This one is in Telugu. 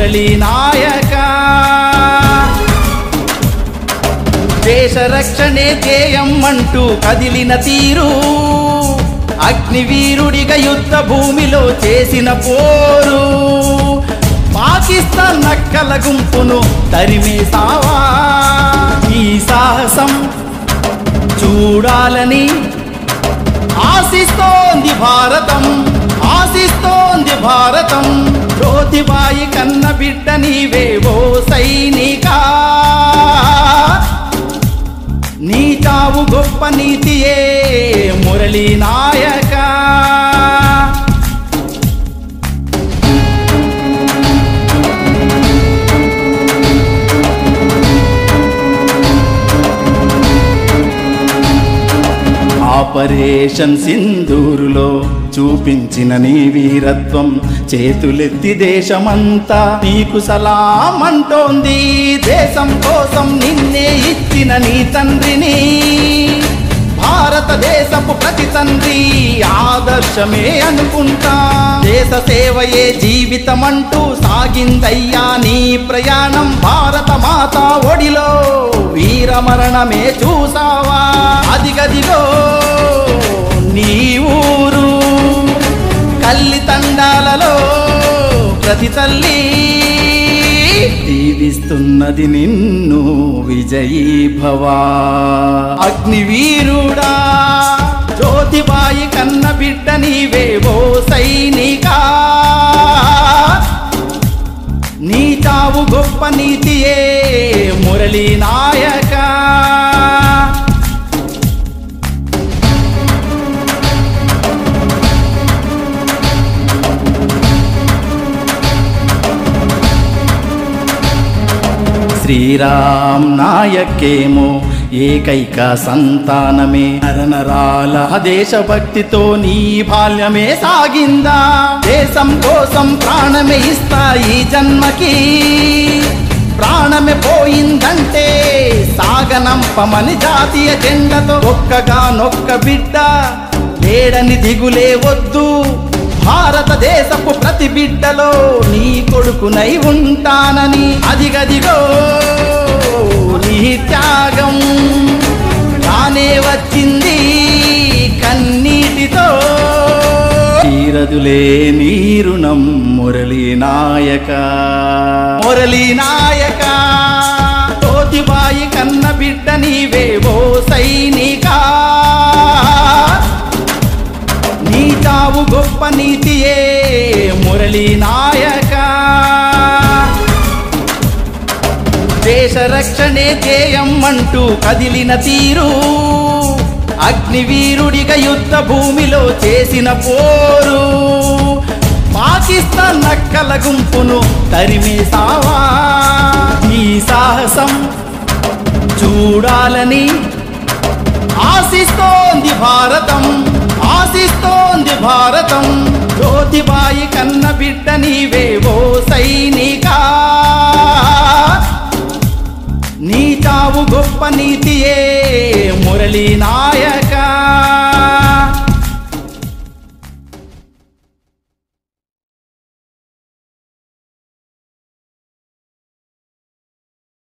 మురళీ నాయక దేశ రక్షణే ధ్యేయం అంటూ కదిలిన తీరు అగ్నివీరుడిగా యుద్ధ భూమిలో చేసిన పోరు పాకిస్తాన్ నక్కల గుంపును తరిమేసావా ఈ సాహసం చూడాలని ఆశిస్తోంది భారతం ఆశిస్తోంది భారతం జ్యోతిబాయి కన్న బిడ్డ నీవేవో సైనికా నీ చావు గొప్ప నీతియే మురళీ నాయక ఆపరేషన్ సింధూరులో చూపించిన నీ వీరత్వం చేతులెత్తి దేశమంతా నీకు సలాం అంటోంది దేశం కోసం నిన్నే ఇచ్చిన నీ తండ్రిని భారతదేశపు ప్రతి తండ్రి ఆదర్శమే అనుకుంటా దేశ సేవయే జీవితమంటూ సాగిందయ్యా నీ ప్రయాణం భారత మాత ఒడిలో వీరమరణమే చూసావా అదిగదిగో నీ ఊరు కల్లి తండాలలో ప్రతి తల్లి దీవిస్తున్నది నిన్ను విజయీ భవా అగ్నివీరుడా జ్యోతిబాయి కన్న బిడ్డ నీవేవో సైనికా నీ చావు గొప్ప నీతియే మురళీ నాయక శ్రీరామ్ నాయకేమో ఏకైక సంతానమే నరనరాల దేశభక్తితో నీ బాల్యమే సాగిందా దేశం కోసం ప్రాణమే ఇస్తా ఈ జన్మకి ప్రాణమే పోయిందంటే సాగనంపమని జాతీయ జెండతో ఒక్కగానొక్క బిడ్డ లేడని దిగులే వద్దు భారతదేశపు ప్రతి బిడ్డలో నీ కొడుకునై ఉంటానని అదిగదిగో నీ త్యాగం రానే వచ్చింది కన్నీటితో తీరదులే నీ రుణం మురళీ నాయక మురళీ నాయక జ్యోతిబాయి కన్న బిడ్డ నీవేవో సైనికా నీ చావు గొప్ప నీతియే మురళీ నాయక దేశ రక్షణే ధ్యేయం అంటూ కదిలిన తీరు అగ్నివీరుడిగా యుద్ధ భూమిలో చేసిన పోరు పాకిస్తాన్ నక్కల గుంపును తరిమేసావా ఈ సాహసం చూడాలని ఆశిస్తోంది భారతం ఆశిస్తోంది భారతం జ్యోతిబాయి కన్న బిడ్డ నీవేవో సైనికా నీ చావు గొప్ప నీతియే మురళీ నాయక